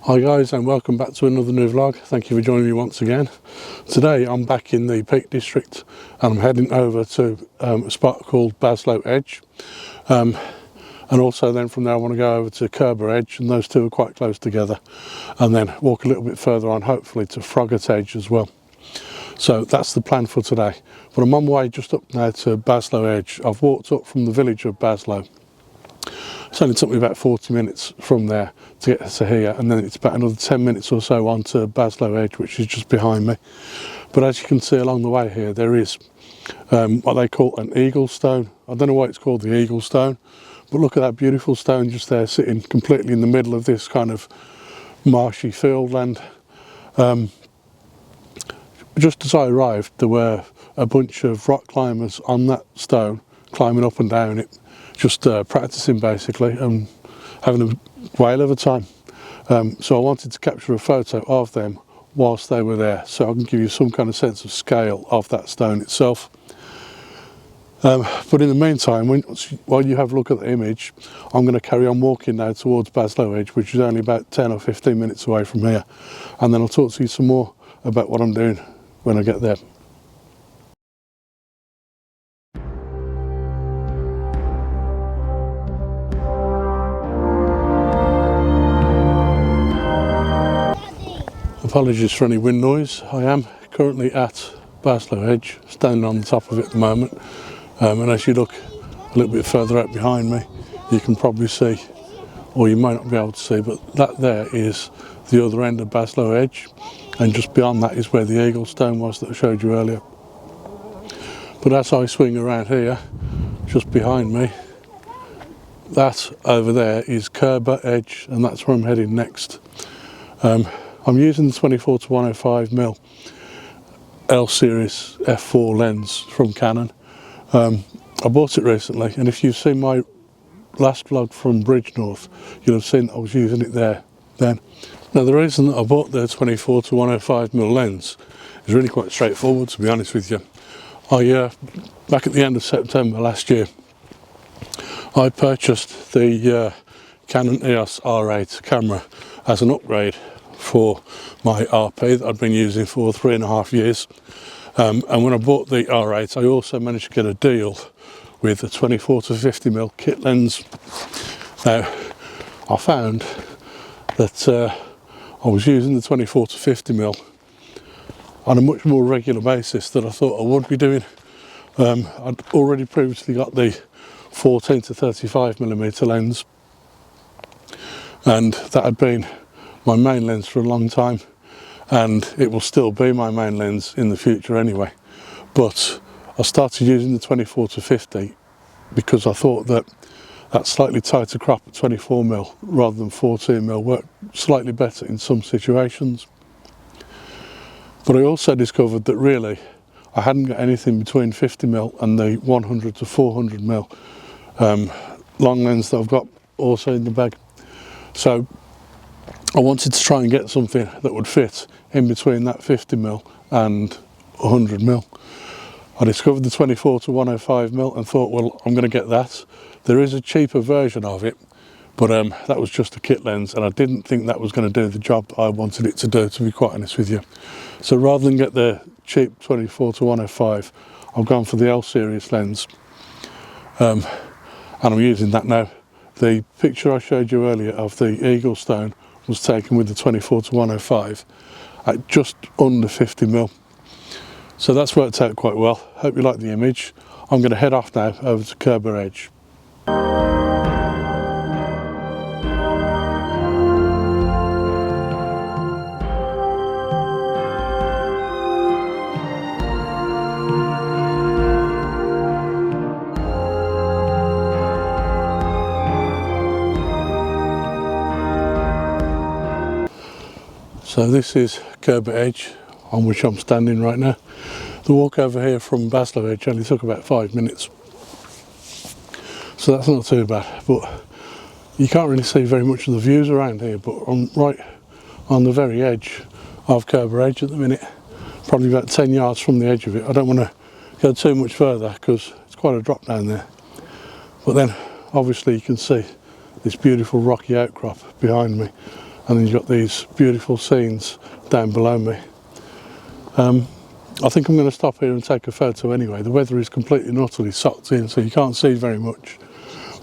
Hi guys, and welcome back to another new vlog. Thank you for joining me once again. Today I'm back in the Peak District and I'm heading over to a spot called Baslow Edge, and also then from there I want to go over to Kerber Edge, and those two are quite close together, and then walk a little bit further on hopefully to Froggatt Edge as well. So that's the plan for today, but I'm on my way just up now to Baslow Edge. I've walked up from the village of Baslow. It's only took me about 40 minutes from there to get to here, and then it's about another 10 minutes or so on to Baslow Edge, which is just behind me. But as you can see along the way here, there is what they call an eagle stone. I don't know why it's called the eagle stone, but look at that beautiful stone just there sitting completely in the middle of this kind of marshy field land. Just as I arrived, there were a bunch of rock climbers on that stone, climbing up and down it, just practicing basically and having a whale of a time. So I wanted to capture a photo of them whilst they were there, so I can give you some kind of sense of scale of that stone itself. But in the meantime, while you have a look at the image, I'm going to carry on walking now towards Baslow Edge, which is only about 10 or 15 minutes away from here, and then I'll talk to you some more about what I'm doing when I get there. Apologies for any wind noise. I am currently at Baslow Edge, standing on the top of it at the moment, and as you look a little bit further out behind me, you can probably see, or you might not be able to see, but that there is the other end of Baslow Edge, and just beyond that is where the eagle stone was that I showed you earlier. But as I swing around here, just behind me, that over there is Kerber Edge, and that's where I'm heading next. I'm using the 24-105mm L-series f4 lens from Canon. I bought it recently, and if you've seen my last vlog from Bridgenorth, you'll have seen that I was using it there then. Now the reason that I bought the 24-105mm lens is really quite straightforward, to be honest with you. Back at the end of September last year, I purchased the Canon EOS R8 camera as an upgrade for my RP that I'd been using for 3.5 years. And when I bought the R8, I also managed to get a deal with a 24-50mm kit lens. Now, I found that I was using the 24-50mm on a much more regular basis than I thought I would be doing. I'd already previously got the 14-35mm lens, and that had been my main lens for a long time, and it will still be my main lens in the future anyway. But I started using the 24-50 because I thought that slightly tighter crop at 24mm rather than 14mm worked slightly better in some situations. But I also discovered that really I hadn't got anything between 50mm and the 100-400mm long lens that I've got also in the bag. So I wanted to try and get something that would fit in between that 50mm and 100mm. I discovered the 24-105mm and thought, well, I'm going to get that. There is a cheaper version of it, but that was just a kit lens, and I didn't think that was going to do the job that I wanted it to do, to be quite honest with you. So rather than get the cheap 24-105, I've gone for the L-series lens, and I'm using that now. The picture I showed you earlier of the eagle stone was taken with the 24-105 at just under 50mm. So that's worked out quite well. Hope you like the image. I'm going to head off now over to Kerber Edge. So this is Kerber Edge, on which I'm standing right now. The walk over here from Baslow Edge only took about 5 minutes, so that's not too bad. But you can't really see very much of the views around here, but I'm right on the very edge of Kerber Edge at the minute, probably about 10 yards from the edge of it. I don't want to go too much further because it's quite a drop down there. But then obviously you can see this beautiful rocky outcrop behind me, and then you've got these beautiful scenes down below me. I think I'm going to stop here and take a photo anyway. The weather is completely and utterly socked in, so you can't see very much,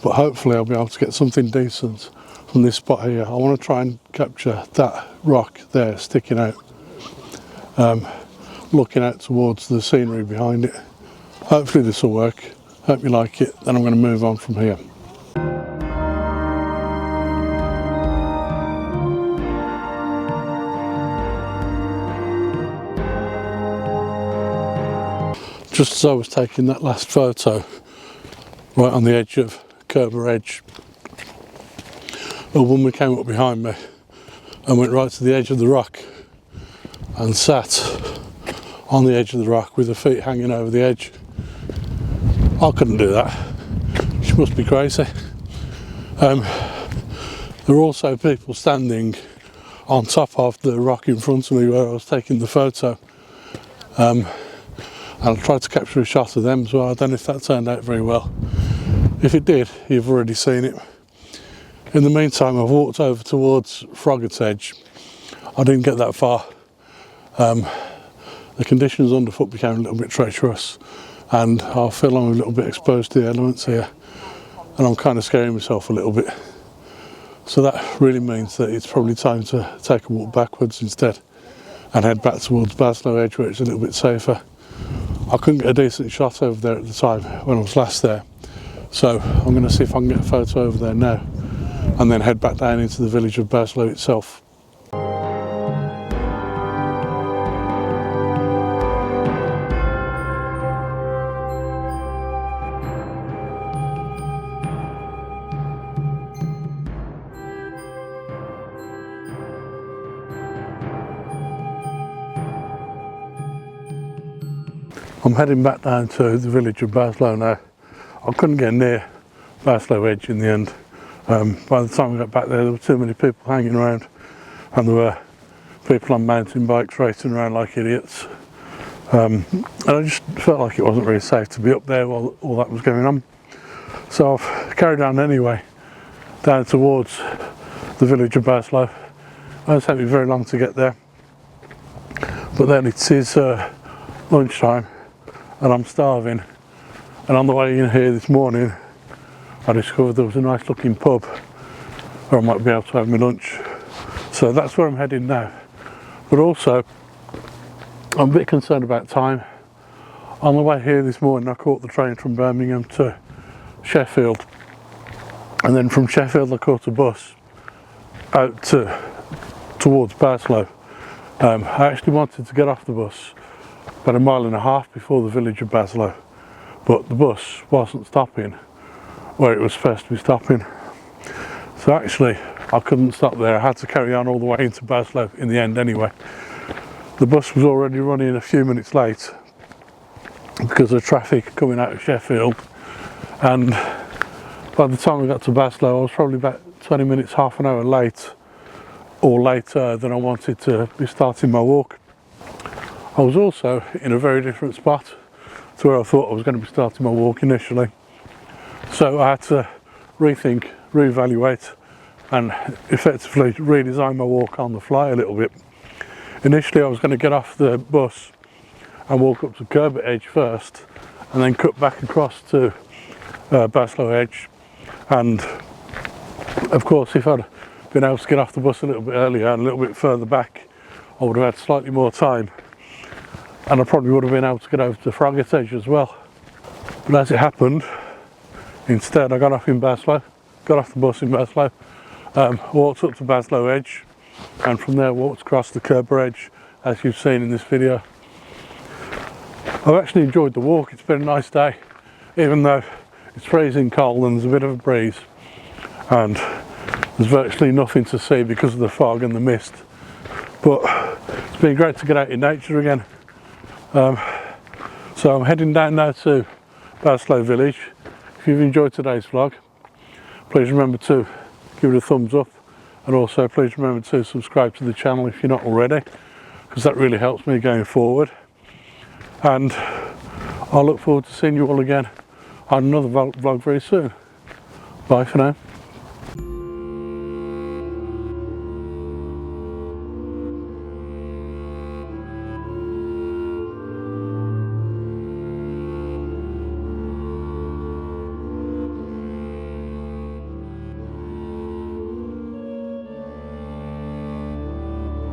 but hopefully I'll be able to get something decent from this spot here. I want to try and capture that rock there sticking out, looking out towards the scenery behind it. Hopefully this will work. Hope you like it. Then I'm going to move on from here. Just as I was taking that last photo, right on the edge of Baslow Edge, a woman came up behind me and went right to the edge of the rock and sat on the edge of the rock with her feet hanging over the edge. I couldn't do that. She must be crazy. There were also people standing on top of the rock in front of me where I was taking the photo. And I tried to capture a shot of them as well. I don't know if that turned out very well. If it did, you've already seen it. In the meantime, I've walked over towards Baslow Edge. I didn't get that far. The conditions underfoot became a little bit treacherous, and I feel I'm a little bit exposed to the elements here, and I'm kind of scaring myself a little bit. So that really means that it's probably time to take a walk backwards instead and head back towards Baslow Edge where it's a little bit safer. I couldn't get a decent shot over there at the time when I was last there, so I'm going to see if I can get a photo over there now and then head back down into the village of Baslow itself. I'm heading back down to the village of Baslow now. I couldn't get near Baslow Edge in the end. By the time I got back there were too many people hanging around, and there were people on mountain bikes racing around like idiots. And I just felt like it wasn't really safe to be up there while all that was going on. So I've carried on anyway, down towards the village of Baslow. It won't take me very long to get there. But then it is lunchtime, and I'm starving, and on the way in here this morning I discovered there was a nice looking pub where I might be able to have my lunch, so that's where I'm heading now. But also I'm a bit concerned about time. On the way here this morning I caught the train from Birmingham to Sheffield, and then from Sheffield I caught a bus out towards Baslow. I actually wanted to get off the bus about 1.5 miles before the village of Baslow, but the bus wasn't stopping where it was supposed to be stopping, so actually I couldn't stop there. I had to carry on all the way into Baslow in the end anyway. The bus was already running a few minutes late because of traffic coming out of Sheffield, and by the time I got to Baslow I was probably about 20 minutes, half an hour late, or later than I wanted to be starting my walk. I was also in a very different spot to where I thought I was going to be starting my walk initially. So I had to rethink, reevaluate, and effectively redesign my walk on the fly a little bit. Initially I was going to get off the bus and walk up to Baslow Edge first, and then cut back across to Baslow Edge. And of course if I'd been able to get off the bus a little bit earlier and a little bit further back, I would have had slightly more time, and I probably would have been able to get over to Baslow Edge as well. But as it happened, instead I got off in Baslow, got off the bus in Baslow, walked up to Baslow Edge, and from there walked across the Baslow Edge as you've seen in this video. I've actually enjoyed the walk. It's been a nice day, even though it's freezing cold and there's a bit of a breeze, and there's virtually nothing to see because of the fog and the mist. But it's been great to get out in nature again. So I'm heading down now to Baslow Village. If you've enjoyed today's vlog, please remember to give it a thumbs up, and also please remember to subscribe to the channel if you're not already, because that really helps me going forward. And I look forward to seeing you all again on another vlog very soon. Bye for now.